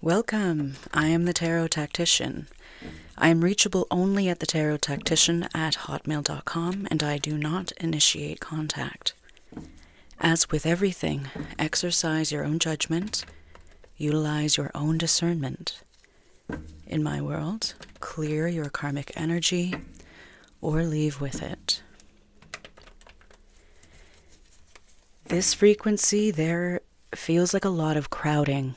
Welcome. I am the Tarot Tactician. I am reachable only at TheTarotTactician@hotmail.com, and I do not initiate contact. As with everything, exercise your own judgment, utilize your own discernment. In my world, clear your karmic energy or leave with it. This frequency, there feels like a lot of crowding.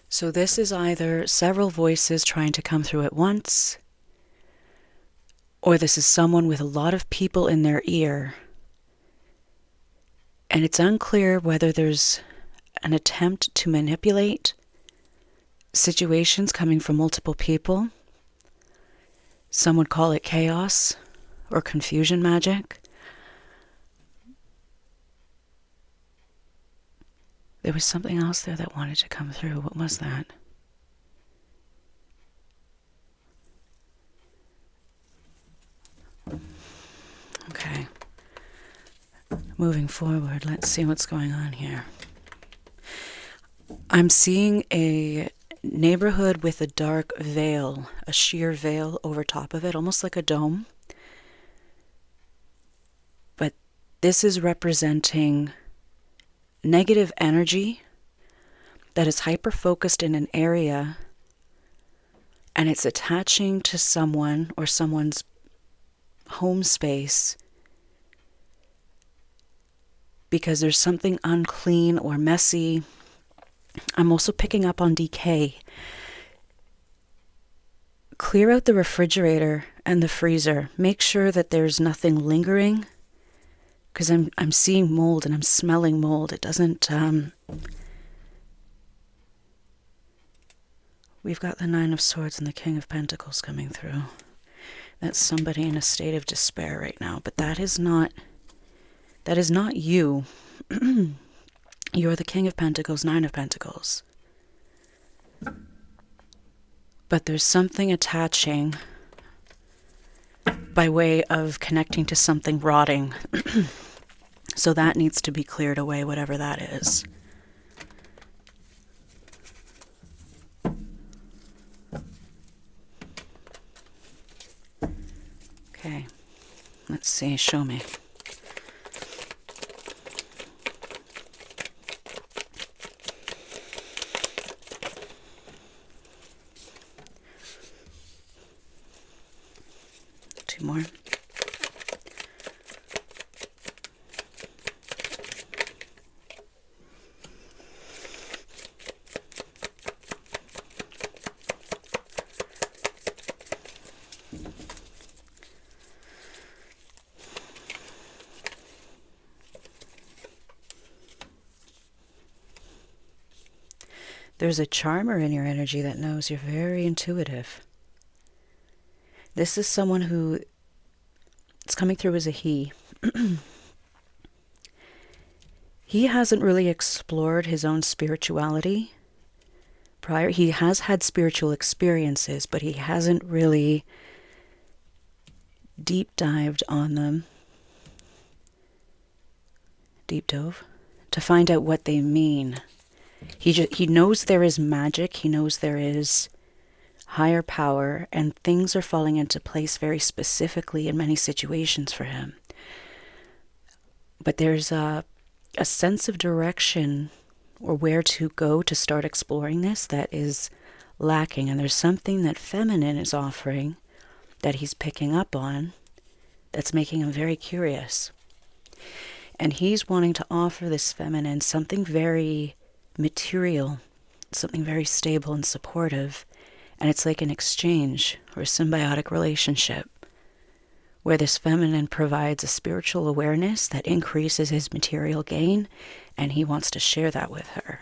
So this is either several voices trying to come through at once, or this is someone with a lot of people in their ear. And it's unclear whether there's an attempt to manipulate situations coming from multiple people. Some would call it chaos or confusion magic. There was something else there that wanted to come through. What was that? Okay. Moving forward, let's see what's going on here. I'm seeing a neighborhood with a dark veil, a sheer veil over top of it, almost like a dome. But this is representing negative energy that is hyper-focused in an area, and it's attaching to someone or someone's home space because there's something unclean or messy. I'm also picking up on decay. Clear out the refrigerator and the freezer. Make sure that there's nothing lingering, because I'm seeing mold and I'm smelling mold. It doesn't, we've got the Nine of Swords and the King of Pentacles coming through. That's somebody in a state of despair right now, but that is not you. You're the King of Pentacles, Nine of Pentacles. But there's something attaching by way of connecting to something rotting. So that needs to be cleared away, whatever that is. Okay, let's see, show me. Two more. There's a charmer in your energy that knows you're very intuitive. This is someone who, it's coming through as a he. He hasn't really explored his own spirituality prior. He has had spiritual experiences, but he hasn't really deep dived on them. Deep dove to find out what they mean. He knows there is magic. He knows there is higher power, and things are falling into place very specifically in many situations for him. But there's a sense of direction or where to go to start exploring this that is lacking. And there's something that feminine is offering that he's picking up on that's making him very curious. And he's wanting to offer this feminine something very material, something very stable and supportive. And it's like an exchange or a symbiotic relationship where this feminine provides a spiritual awareness that increases his material gain, and he wants to share that with her.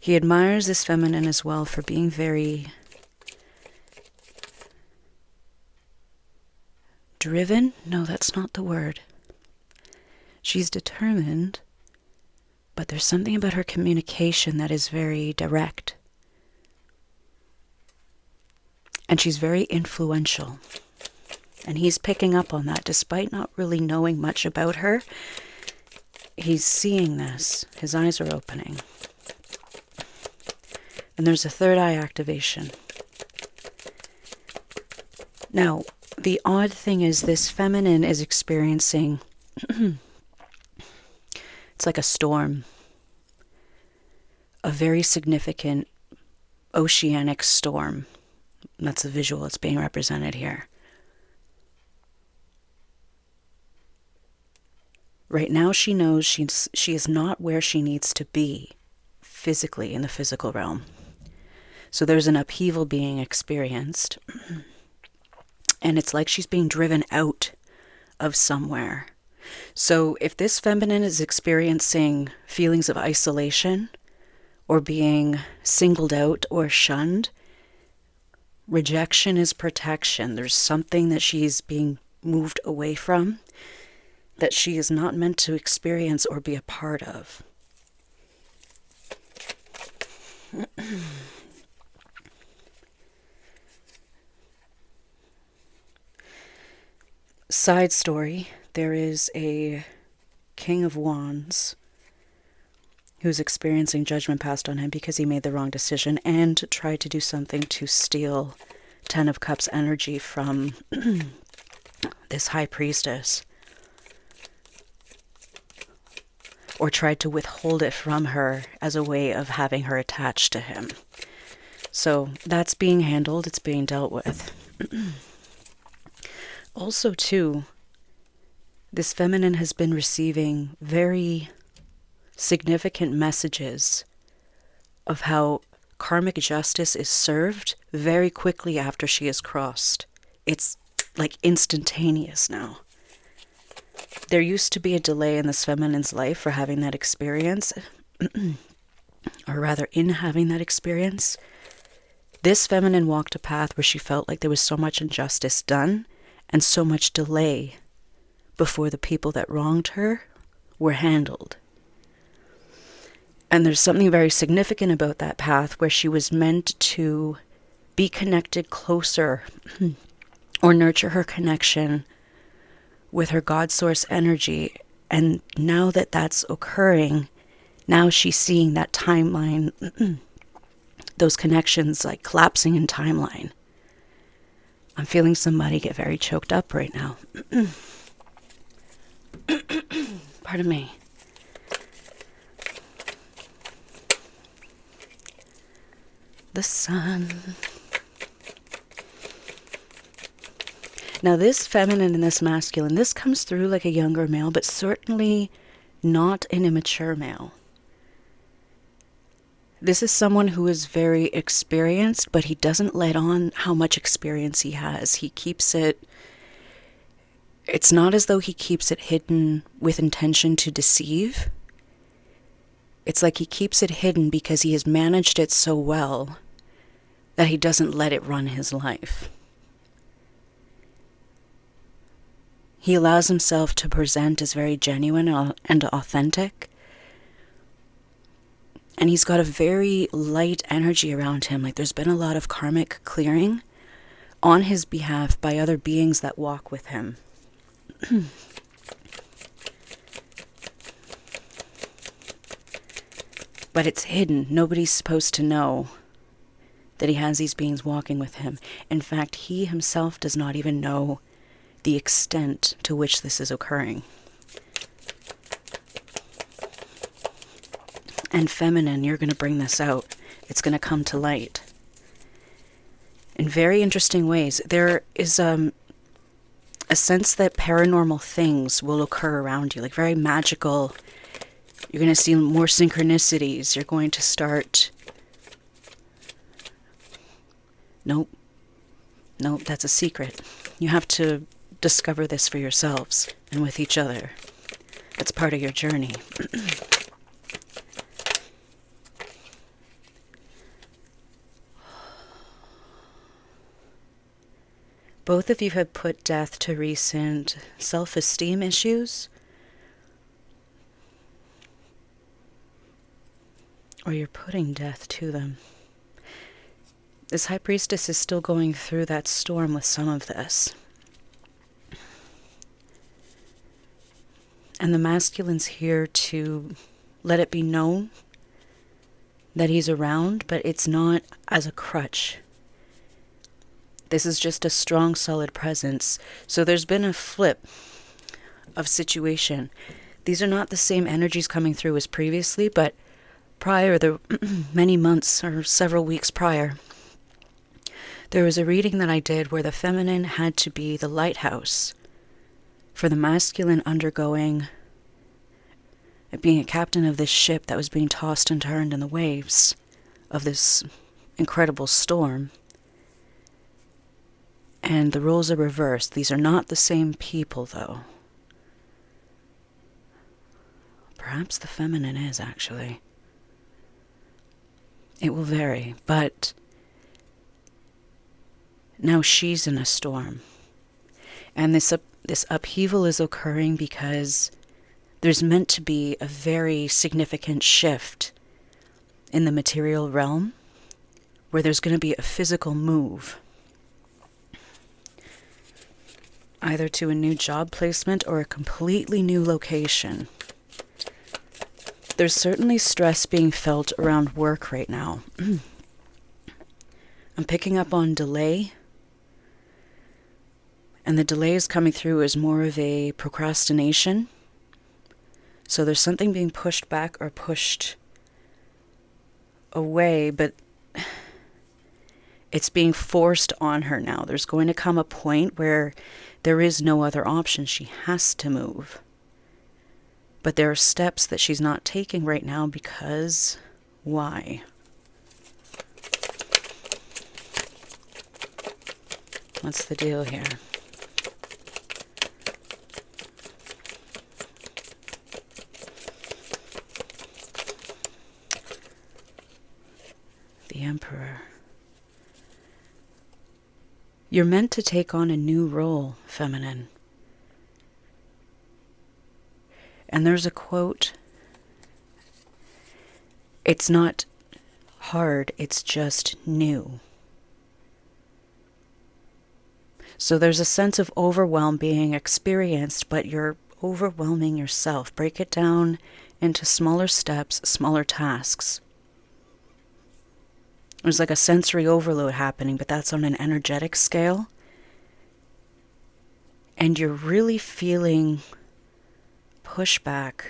He admires this feminine as well for being very driven? No, that's not the word. She's determined, but there's something about her communication that is very direct. And she's very influential. And he's picking up on that despite not really knowing much about her. He's seeing this. His eyes are opening. And there's a third eye activation. Now, the odd thing is this feminine is experiencing, it's like a storm. A very significant oceanic storm. That's the visual that's being represented here. Right now she knows she is not where she needs to be physically in the physical realm. So there's an upheaval being experienced. And it's like she's being driven out of somewhere. So if this feminine is experiencing feelings of isolation or being singled out or shunned, rejection is protection. There's something that she's being moved away from that she is not meant to experience or be a part of. Side story, there is a King of Wands who's experiencing judgment passed on him because he made the wrong decision and tried to do something to steal Ten of Cups energy from this High Priestess. Or tried to withhold it from her as a way of having her attached to him. So that's being handled, it's being dealt with. Also, too, this feminine has been receiving very significant messages of how karmic justice is served very quickly after she is crossed. It's like instantaneous now. There used to be a delay in this feminine's life for having that experience, or rather in having that experience. This feminine walked a path where she felt like there was so much injustice done and so much delay before the people that wronged her were handled. And there's something very significant about that path where she was meant to be connected closer or nurture her connection with her God source energy. And now that that's occurring, now she's seeing that timeline, those connections like collapsing in timeline. I'm feeling somebody get very choked up right now. Pardon me. The sun. Now this feminine and this masculine, this comes through like a younger male, but certainly not an immature male. This is someone who is very experienced, but he doesn't let on how much experience he has. He keeps it, it's not as though he keeps it hidden with intention to deceive. It's like he keeps it hidden because he has managed it so well that he doesn't let it run his life. He allows himself to present as very genuine and authentic. And he's got a very light energy around him. Like there's been a lot of karmic clearing on his behalf by other beings that walk with him. But it's hidden. Nobody's supposed to know that he has these beings walking with him. In fact, he himself does not even know the extent to which this is occurring. And feminine, you're going to bring this out. It's going to come to light in very interesting ways. There is a sense that paranormal things will occur around you, like very magical. You're going to see more synchronicities. You're going to start... Nope, that's a secret. You have to discover this for yourselves and with each other. It's part of your journey. Both of you have put death to recent self-esteem issues, or you're putting death to them. This High Priestess is still going through that storm with some of this. And the masculine's here to let it be known that he's around, but it's not as a crutch. This is just a strong, solid presence. So there's been a flip of situation. These are not the same energies coming through as previously, but prior, the many months or several weeks prior, there was a reading that I did where the feminine had to be the lighthouse for the masculine undergoing, being a captain of this ship that was being tossed and turned in the waves of this incredible storm. And the roles are reversed. These are not the same people, though. Perhaps the feminine is, actually. It will vary, but now she's in a storm. And this upheaval is occurring because there's meant to be a very significant shift in the material realm where there's going to be a physical move, either to a new job placement or a completely new location. There's certainly stress being felt around work right now. I'm picking up on delay, and the delay is coming through as more of a procrastination. So there's something being pushed back or pushed away, but it's being forced on her now. There's going to come a point where there is no other option. She has to move. But there are steps that she's not taking right now because why? What's the deal here? The Emperor. You're meant to take on a new role, feminine. And there's a quote, it's not hard, it's just new. So there's a sense of overwhelm being experienced, but you're overwhelming yourself. Break it down into smaller steps, smaller tasks. There's like a sensory overload happening, but that's on an energetic scale. And you're really feeling pushback.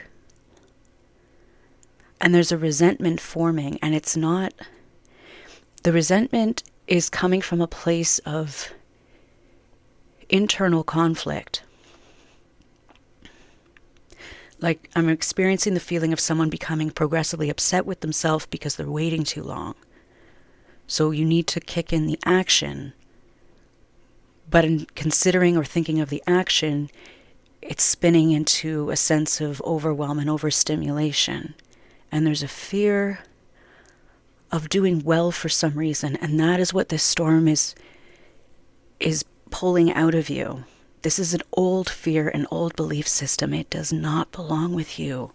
And there's a resentment forming, and it's not... The resentment is coming from a place of internal conflict. Like, I'm experiencing the feeling of someone becoming progressively upset with themselves because they're waiting too long. So you need to kick in the action. But in considering or thinking of the action, it's spinning into a sense of overwhelm and overstimulation. And there's a fear of doing well for some reason. And that is what this storm is pulling out of you. This is an old fear, an old belief system. It does not belong with you.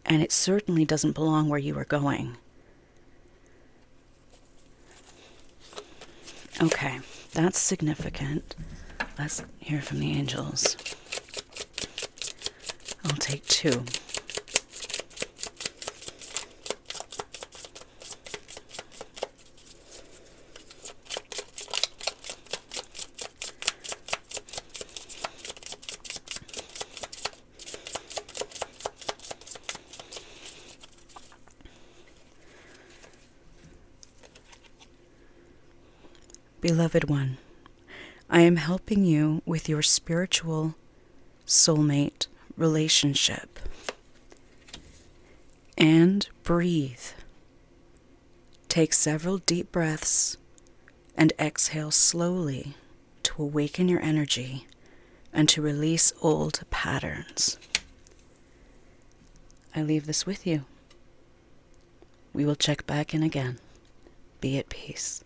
And it certainly doesn't belong where you are going. Okay, that's significant. Let's hear from the angels. I'll take 2. Beloved one, I am helping you with your spiritual soulmate relationship. And breathe. Take several deep breaths and exhale slowly to awaken your energy and to release old patterns. I leave this with you. We will check back in again. Be at peace.